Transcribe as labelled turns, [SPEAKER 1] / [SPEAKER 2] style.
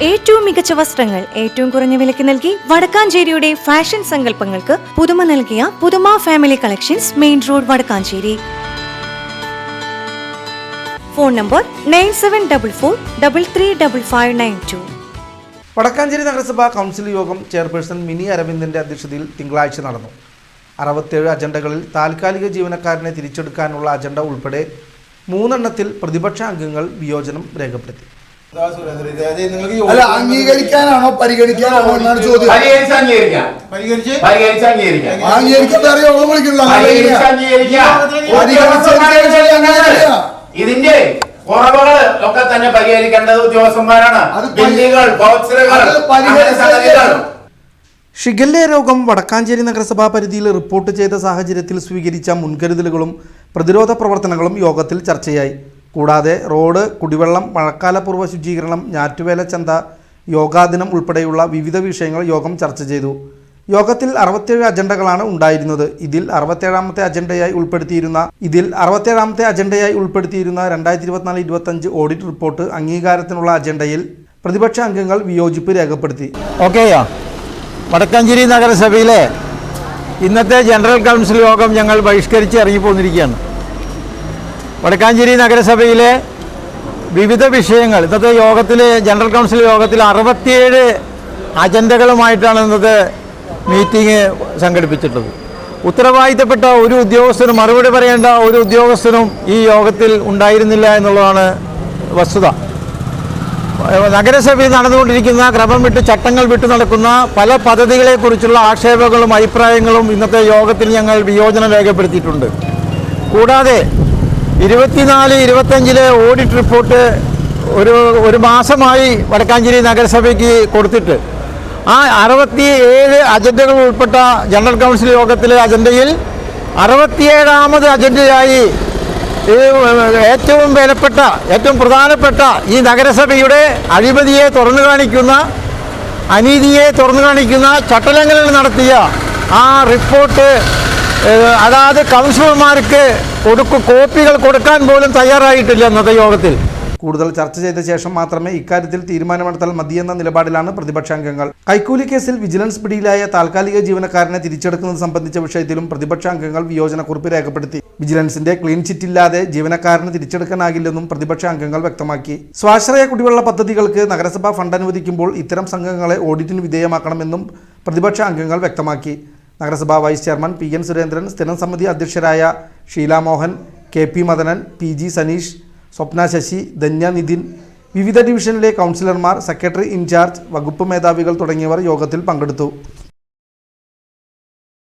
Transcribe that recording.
[SPEAKER 1] ഏറ്റവും മികച്ച വസ്ത്രങ്ങൾ ഏറ്റവും കുറഞ്ഞ വിലയ്ക്ക് നൽകി വടക്കാഞ്ചേരിയുടെ ഫാഷൻ സങ്കല്പങ്ങൾക്ക് പുതുമ നൽകിയ പുതുമ family collections, main road, Vadakkanchery. Phone number 9744335592.
[SPEAKER 2] Vadakkanchery നഗരസഭാ കൗൺസിൽ യോഗം ചെയർപേഴ്സൺ മിനി അരവിന്ദന്റെ അധ്യക്ഷതയിൽ തിങ്കളാഴ്ച നടന്നു. 67 അജണ്ടകളിൽ താൽക്കാലിക ജീവനക്കാരനെ തിരിച്ചെടുക്കാനുള്ള അജണ്ട ഉൾപ്പെടെ 3 എണ്ണത്തിൽ പ്രതിപക്ഷ അംഗങ്ങൾ വിയോജനം രേഖപ്പെടുത്തി.
[SPEAKER 3] അംഗീകരിക്കാനാണോ പരിഗണിക്കാനാണോ എന്നാണ് ചോദ്യം.
[SPEAKER 4] ഇതിന്റെ കുറവുകൾ ഒക്കെ തന്നെ പരിഹരിക്കേണ്ടത് ഉദ്യോഗസ്ഥന്മാരാണ്.
[SPEAKER 2] ഷിഗല്ല രോഗം വടക്കാഞ്ചേരി നഗരസഭാ പരിധിയിൽ റിപ്പോർട്ട് ചെയ്ത സാഹചര്യത്തിൽ സ്വീകരിച്ച മുൻകരുതലുകളും പ്രതിരോധ പ്രവർത്തനങ്ങളും യോഗത്തിൽ ചർച്ചയായി. കൂടാതെ റോഡ്, കുടിവെള്ളം, മഴക്കാലപൂർവ്വ ശുചീകരണം, ഞാറ്റുവേല ചന്ത, യോഗാദിനം ഉൾപ്പെടെയുള്ള വിവിധ വിഷയങ്ങൾ യോഗം ചർച്ച ചെയ്തു. യോഗത്തിൽ 67 അജണ്ടകളാണ് ഉണ്ടായിരുന്നത്. ഇതിൽ 67ാമത്തെ അജണ്ടയായി ഉൾപ്പെടുത്തിയിരുന്ന 2024-25 ഓഡിറ്റ് റിപ്പോർട്ട് അംഗീകാരത്തിനുള്ള അജണ്ടയിൽ പ്രതിപക്ഷ അംഗങ്ങൾ വിയോജിപ്പ് രേഖപ്പെടുത്തി.
[SPEAKER 5] വടക്കാഞ്ചേരി നഗരസഭയിലെ ഇന്നത്തെ ജനറൽ കൗൺസിൽ യോഗം ഞങ്ങൾ ബഹിഷ്കരിച്ച് ഇറങ്ങിപ്പോന്നിരിക്കുകയാണ്. വടക്കാഞ്ചേരി നഗരസഭയിലെ വിവിധ വിഷയങ്ങൾ ഇന്നത്തെ ജനറൽ കൗൺസിൽ യോഗത്തിൽ 67 അജണ്ടകളുമായിട്ടാണ് ഇന്നത്തെ മീറ്റിംഗ് സംഘടിപ്പിച്ചിട്ടുള്ളത്. ഉത്തരവാദിത്തപ്പെട്ട ഒരു ഉദ്യോഗസ്ഥനും മറുപടി പറയേണ്ട ഒരു ഉദ്യോഗസ്ഥനും ഈ യോഗത്തിൽ ഉണ്ടായിരുന്നില്ല എന്നുള്ളതാണ് വസ്തുത. നഗരസഭയിൽ നടന്നുകൊണ്ടിരിക്കുന്ന ക്രമം വിട്ട് ചട്ടങ്ങൾ വിട്ടു നടക്കുന്ന പല പദ്ധതികളെക്കുറിച്ചുള്ള ആക്ഷേപങ്ങളും അഭിപ്രായങ്ങളും ഇന്നത്തെ യോഗത്തിൽ ഞങ്ങൾ വിയോജനം രേഖപ്പെടുത്തിയിട്ടുണ്ട്. കൂടാതെ 24-25 ഓഡിറ്റ് റിപ്പോർട്ട് ഒരു മാസമായി വടക്കാഞ്ചേരി നഗരസഭയ്ക്ക് കൊടുത്തിട്ട് ആ 67 അജണ്ടകൾ ഉൾപ്പെട്ട ജനറൽ കൗൺസിൽ യോഗത്തിലെ അജണ്ടയിൽ 67ാമത് അജണ്ടയായി ഏറ്റവും വിലപ്പെട്ട, ഏറ്റവും പ്രധാനപ്പെട്ട ഈ നഗരസഭയുടെ അഴിമതിയെ തുറന്നു കാണിക്കുന്ന, അനീതിയെ തുറന്നു കാണിക്കുന്ന, ചട്ടലംഘനങ്ങൾ നടത്തിയ ആ റിപ്പോർട്ട് അതാത് കൗൺസിലർമാർക്ക് കോപ്പികൾ കൊടുക്കാൻ പോലും തയ്യാറായിട്ടില്ല ഇന്നത്തെ യോഗത്തിൽ.
[SPEAKER 2] കൂടുതൽ ചർച്ച ചെയ്ത ശേഷം മാത്രമേ ഇക്കാര്യത്തിൽ തീരുമാനമെടുത്താൽ മതിയെന്ന നിലപാടിലാണ് പ്രതിപക്ഷാംഗങ്ങൾ. കൈക്കൂലി കേസിൽ വിജിലൻസ് പിടിയിലായ താൽക്കാലിക ജീവനക്കാരനെ തിരിച്ചെടുക്കുന്നത് സംബന്ധിച്ച വിഷയത്തിലും പ്രതിപക്ഷാംഗങ്ങൾ വിയോജനക്കുറിപ്പ് രേഖപ്പെടുത്തി. വിജിലൻസിന്റെ ക്ലീൻ ചിറ്റ് ഇല്ലാതെ ജീവനക്കാരന് തിരിച്ചെടുക്കാനാകില്ലെന്നും പ്രതിപക്ഷ അംഗങ്ങൾ വ്യക്തമാക്കി. സ്വാശ്രയ കുടിവെള്ള പദ്ധതികൾക്ക് നഗരസഭ ഫണ്ട് അനുവദിക്കുമ്പോൾ ഇത്തരം സംഘങ്ങളെ ഓഡിറ്റിന് വിധേയമാക്കണമെന്നും പ്രതിപക്ഷ അംഗങ്ങൾ വ്യക്തമാക്കി. നഗരസഭാ വൈസ് ചെയർമാൻ PN സുരേന്ദ്രൻ, സ്ഥിരം സമിതി അധ്യക്ഷരായ ഷീല മോഹൻ, KP മദനൻ, PG സനീഷ്, സ്വപ്ന ശശി, ധന്യ നിതിൻ, വിവിധ ഡിവിഷനിലെ കൗൺസിലർമാർ, സെക്രട്ടറി ഇൻചാർജ്, വകുപ്പ് മേധാവികൾ തുടങ്ങിയവർ യോഗത്തിൽ പങ്കെടുത്തു.